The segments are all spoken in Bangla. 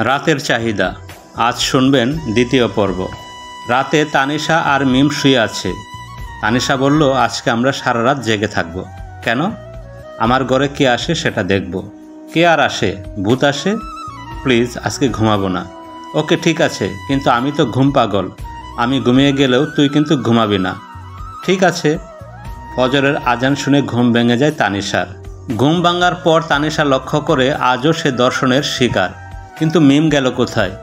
রাতের চাহিদা। আজ শুনবেন দ্বিতীয় পর্ব। রাতে তানিশা আর মিম শুয়ে আছে। তানিশা বলল, আজকে আমরা সারা রাত জেগে থাকব। কেন? আমার ঘরে কে আসে সেটা দেখব। কে আর আসে? ভূত আসে? প্লিজ, আজকে ঘুমাবো না। ওকে ঠিক আছে, কিন্তু আমি তো ঘুম পাগল। আমি ঘুমিয়ে গেলেও তুই কিন্তু ঘুমাবি না। ঠিক আছে। ফজরের আজান শুনে ঘুম ভেঙে যায় তানিশার। ঘুম ভাঙার পর তানিশা লক্ষ্য করে আজও সে দর্শনের শিকার। কিন্তু মিম গেল কোথায়?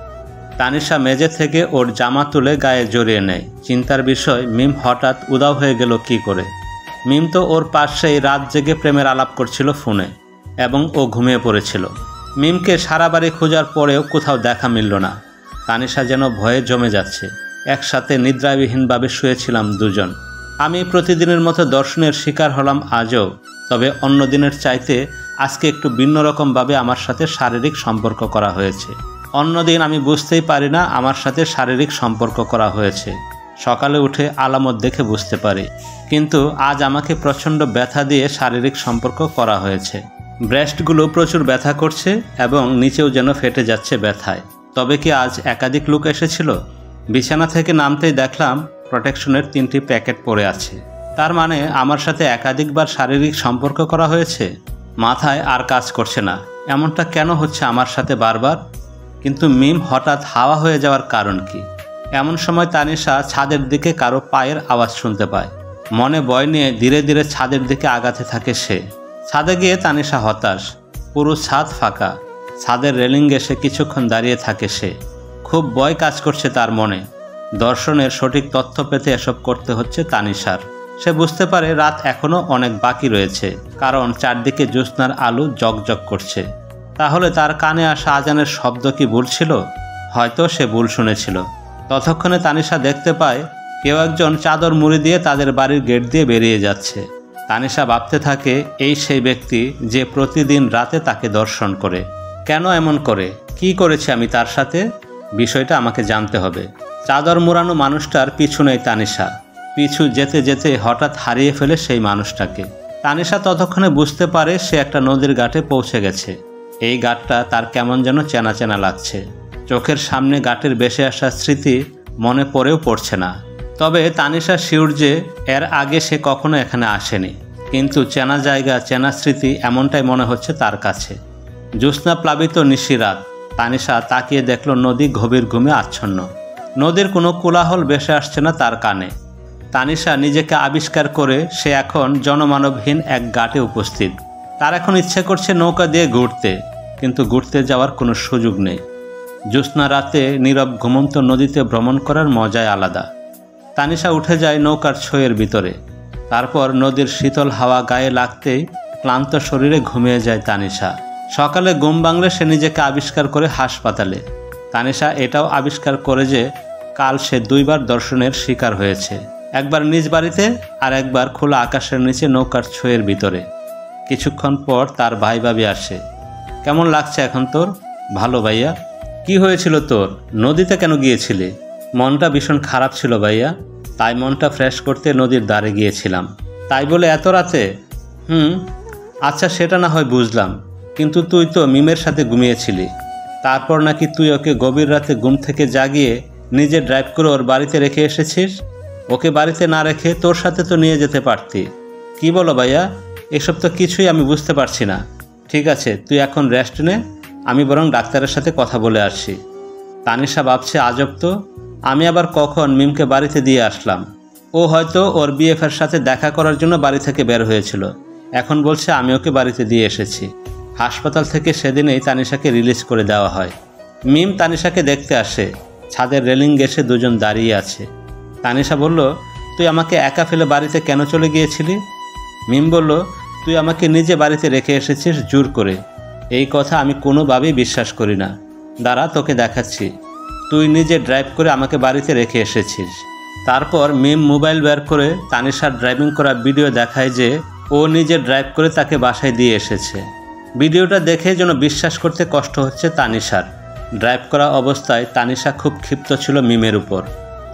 তানিশা মেঝে থেকে ওর জামা তুলে গায়ে জড়িয়ে নেয়। চিন্তার বিষয়, মিম হঠাৎ উধাও হয়ে গেল কি করে? মিম তো ওর পাশেই রাত জেগে প্রেমের আলাপ করছিল ফোনে, এবং ও ঘুমিয়ে পড়েছিল। মিমকে সারা বাড়ি খোঁজার পরেও কোথাও দেখা মিলল না। তানিশা যেন ভয়ে জমে যাচ্ছে। একসাথে নিদ্রাবিহীনভাবে শুয়েছিলাম দুজন। আমি প্রতিদিনের মতো দর্শনের শিকার হলাম আজও। তবে অন্য দিনের চাইতে আজকে একটু ভিন্ন রকমভাবে আমার সাথে শারীরিক সম্পর্ক করা হয়েছে। অন্যদিন আমি বুঝতেই পারি না আমার সাথে শারীরিক সম্পর্ক করা হয়েছে। সকালে উঠে আলামত দেখে বুঝতে পারি, কিন্তু আজ আমাকে প্রচণ্ড ব্যথা দিয়ে শারীরিক সম্পর্ক করা হয়েছে। ব্রেস্টগুলো প্রচুর ব্যথা করছে এবং নিচেও যেন ফেটে যাচ্ছে ব্যথায়। তবে কি আজ একাধিক লোক এসেছিল? বিছানা থেকে নামতেই দেখলাম প্রোটেকশনের 3টি প্যাকেট পড়ে আছে। তার মানে আমার সাথে একাধিকবার শারীরিক সম্পর্ক করা হয়েছে। মাথায় আর কাজ করছে না, এমনটা কেন হচ্ছে আমার সাথে বারবার? কিন্তু মিম হঠাৎ হাওয়া হয়ে যাওয়ার কারণ কি? এমন সময় তানিশা ছাদের দিকে কারো পায়ের আওয়াজ শুনতে পায়। মনে ভয় নিয়ে ধীরে ধীরে ছাদের দিকে আগাতে থাকে সে। ছাদে গিয়ে তানিশা হতাশ। পুরো ছাদ ফাঁকা। ছাদের রেলিং এসে কিছুক্ষণ দাঁড়িয়ে থাকে সে। খুব ভয় কাজ করছে তার মনে। দর্শনের সঠিক তথ্য পেতে এসব করতে হচ্ছে তানিশার। সে বুঝতে পারে রাত এখনও অনেক বাকি রয়েছে, কারণ চারদিকে জ্যোৎস্নার আলো জগজগ করছে। তাহলে তার কানে আসা আজানের শব্দ কি ভুল ছিল? হয়তো সে ভুল শুনেছিল। ততক্ষণে তানিশা দেখতে পায় কেউ একজন চাদর মুড়ি দিয়ে তাদের বাড়ির গেট দিয়ে বেরিয়ে যাচ্ছে। তানিশা ভাবতে থাকে, এই সেই ব্যক্তি যে প্রতিদিন রাতে তাকে দর্শন করে। কেন এমন করে? কি করেছে আমি তার সাথে? বিষয়টা আমাকে জানতে হবে। চাদর মুড়ানো মানুষটার পিছু নেই তানিশা। পিছু যেতে যেতে হঠাৎ হারিয়ে ফেলে সেই মানুষটাকে। তানিশা ততক্ষণে বুঝতে পারে সে একটা নদীর ঘাটে পৌঁছে গেছে। এই ঘাটটা তার কেমন যেন চেনা চেনা লাগছে। চোখের সামনে ঘাটের ভেসে আসা স্মৃতি মনে পড়েও পড়ছে না। তবে তানিশা শিওর যে এর আগে সে কখনো এখানে আসেনি। কিন্তু চেনা জায়গা, চেনা স্মৃতি, এমনটাই মনে হচ্ছে তার কাছে। জ্যোৎস্না প্লাবিত নিশি রাত। তানিশা তাকিয়ে দেখল নদী গভীর ঘুমে আচ্ছন্ন। নদীর কোনো কোলাহল ভেসে আসছে না তার কানে। তানিশা নিজেকে আবিষ্কার করে সে এখন জনমানবহীন এক ঘাটে উপস্থিত। তার এখন ইচ্ছে করছে নৌকা দিয়ে ঘুরতে, কিন্তু ঘুরতে যাওয়ার কোনো সুযোগ নেই। জ্যোৎস্না রাতে নীরব ঘুমন্ত নদীতে ভ্রমণ করার মজাই আলাদা। তানিশা উঠে যায় নৌকার ছইয়ের ভিতরে। তারপর নদীর শীতল হাওয়া গায়ে লাগতেই ক্লান্ত শরীরে ঘুমিয়ে যায় তানিশা। সকালে ঘুম ভাঙলে সে নিজেকে আবিষ্কার করে হাসপাতালে। তানিশা এটাও আবিষ্কার করে যে কাল সে 2বার দর্শনের শিকার হয়েছে। একবার নিজ বাড়িতে, আর একবার খোলা আকাশের নিচে নৌকার ছইয়ের ভিতরে। কিছুক্ষণ পর তার ভাই ভাবি আসে। কেমন লাগছে এখন তোর? ভালো ভাইয়া। কি হয়েছিল তোর? নদীতে কেন গিয়েছিলে? মনটা ভীষণ খারাপ ছিল ভাইয়া, তাই মনটা ফ্রেশ করতে নদীর ধারে গিয়েছিলাম। তাই বলে এত রাতে? আচ্ছা, সেটা না হয় বুঝলাম, কিন্তু তুই তো মিমের সাথে ঘুমিয়েছিলি। তারপর নাকি তুই ওকে গভীর রাতে ঘুম থেকে জাগিয়ে নিজে ড্রাইভ করে ওর বাড়িতে রেখে এসেছিস। ওকে বাড়িতে না রেখে তোর সাথে তো নিয়ে যেতে পারতি। কি বলো ভাইয়া? এসব তো কিছুই আমি বুঝতে পারছি না। ঠিক আছে, তুই এখন রেস্ট নে, আমি বরং ডাক্তারের সাথে কথা বলে আসছি। তানিশা ভাবছে, আজব তো, আমি আবার কখন মিমকে বাড়িতে দিয়ে আসলাম? ও হয়তো ওর বিএফের সাথে দেখা করার জন্য বাড়ি থেকে বের হয়েছিল। এখন বলছে আমি ওকে বাড়িতে দিয়ে এসেছি। হাসপাতাল থেকে সেদিনেই তানিশাকে রিলিজ করে দেওয়া হয়। মিম তানিশাকে দেখতে আসে। ছাদের রেলিং ঘেঁষে দুজন দাঁড়িয়ে আছে। তানিশা বলল, তুই আমাকে একা ফেলে বাড়িতে কেন চলে গিয়েছিলি? মিম বলল, তুই আমাকে নিজে বাড়িতে রেখে এসেছিস জোর করে। এই কথা আমি কোনোভাবেই বিশ্বাস করি না। দাঁড়া, তোকে দেখাচ্ছি। তুই নিজে ড্রাইভ করে আমাকে বাড়িতে রেখে এসেছিস। তারপর মিম মোবাইল বের করে তানিশার ড্রাইভিং করা ভিডিও দেখায় যে ও নিজে ড্রাইভ করে তাকে বাসায় দিয়ে এসেছে। ভিডিওটা দেখে যেন বিশ্বাস করতে কষ্ট হচ্ছে তানিশার। ড্রাইভ করা অবস্থায় তানিশা খুব ক্ষিপ্ত ছিল মিমের উপর,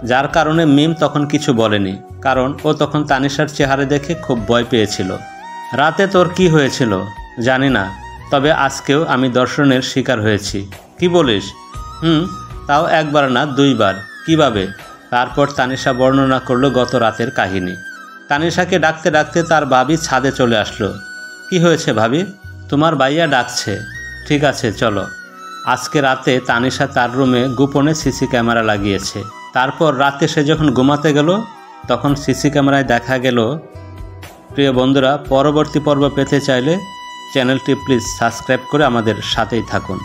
যার কারণে মিম তখন কিছু বলেনি, কারণ ও তখন তানিশার চেহারা দেখে খুব ভয় পেয়েছিল। রাতে তোর কি হয়েছিল জানি না, তবে আজকেও আমি দর্শনের শিকার হয়েছি। কি বলিস? তাও একবার না, 2 বার। কিভাবে? তারপর তানিশা বর্ণনা করলো গত রাতের কাহিনী। তানিশাকে ডাকতে ডাকতে তার ভাবি ছাদে চলে আসলো। কি হয়েছে ভাবি? তোমার ভাইয়া ডাকছে। ঠিক আছে চলো। আজকে রাতে তানিশা তার রুমে গোপনে সিসি ক্যামেরা লাগিয়েছে। তারপর রাতে সে যখন ঘুমাতে গেল তখন সিসি ক্যামেরায় দেখা গেল। প্রিয় বন্ধুরা, পরবর্তী পর্ব পেতে চাইলে চ্যানেলটি প্লিজ সাবস্ক্রাইব করে আমাদের সাথেই থাকুন।